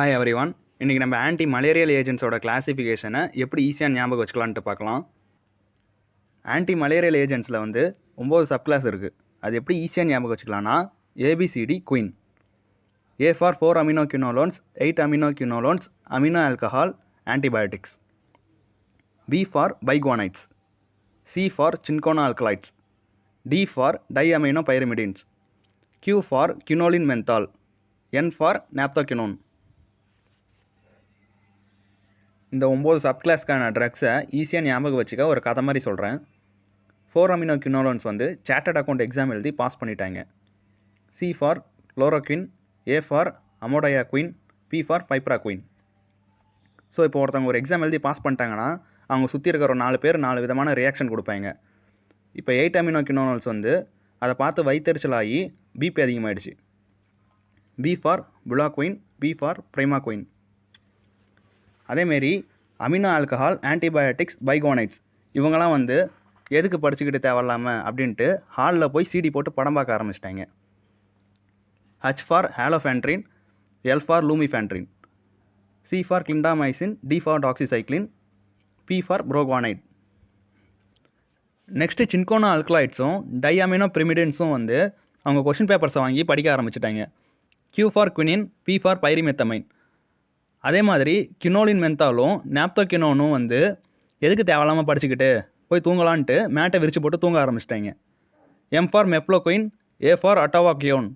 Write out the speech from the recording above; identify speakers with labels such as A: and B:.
A: Hi everyone. இன்றைக்கி நம்ம anti malarial ஏஜென்ட்ஸோட கிளாசிஃபிகேஷனை எப்படி ஈஸியாக ஞாபகம் வச்சுக்கலான்ட்டு பார்க்கலாம். ஆன்டி மலேரியல் ஏஜென்ட்ஸில் 9 சப்கிளாஸ் இருக்குது. அது எப்படி ஈஸியாக ஞாபகம் வச்சுக்கலாம்னா A B C D queen. A for 4 aminoquinolones, 8 aminoquinolones, amino alcohol, antibiotics. B for biguanides. C for cinchona alkaloids. D for diamino pyrimidines. Q for quinoline methanol. N for naphthoquinone. இந்த 9 சப்கிளாஸ்க்கான ட்ரக்ஸை ஈஸியாக ஞாபகம் வச்சுக்க ஒரு கதை மாதிரி சொல்கிறேன். 4 அமினோக்யூனோலோன்ஸ் சார்ட்டர்ட் அக்கௌண்ட் எக்ஸாம் எழுதி pass பண்ணிட்டாங்க. C for chloroquine, A for amodiaquine, P for piperaquine. So இப்போ ஒருத்தவங்க ஒரு எக்ஸாம் எழுதி பாஸ் பண்ணிட்டாங்கன்னா அவங்க சுற்றி இருக்கிற ஒரு 4 பேர் 4 விதமான ரியாக்ஷன் கொடுப்பாங்க. இப்போ 8 அமினோக்யூனோலோன்ஸ் அதை பார்த்து வயிற்றுச்சலாகி பிபி அதிகமாகிடுச்சு. B for bulaquine, P for primaquine. அதேமாரி அமினோ ஆல்கஹால், ஆன்டிபயோட்டிக்ஸ், பைகுவானைட்ஸ் இவங்கெல்லாம் எதுக்கு படிச்சுக்கிட்டு தேவையில்லாமல் அப்படின்ட்டு ஹாலில் போய் சிடி போட்டு படம் பார்க்க ஆரம்பிச்சிட்டாங்க. H for halofantrine, L for lumefantrine, C for clindamycin, D for doxycycline, P for proguanil. Next cinchona ஆல்கலாய்ட்ஸும் டைஅமினோ பிரிமிடின்ஸும் அவங்க கொஷின் பேப்பர்ஸை வாங்கி படிக்க ஆரம்பிச்சிட்டாங்க. Q for quinine, P for pyrimethamine. அதே மாதிரி கினோலின் மென்தாலும் நாப்தோகினோனும் எதுக்கு தேவையில்லாமல் படிச்சுக்கிட்டு போய் தூங்கலான்ட்டு மேட்டை விரித்து போட்டு தூங்க ஆரம்பிச்சிட்டாங்க. M for mefloquine, A for அட்டோவாக்யோன்.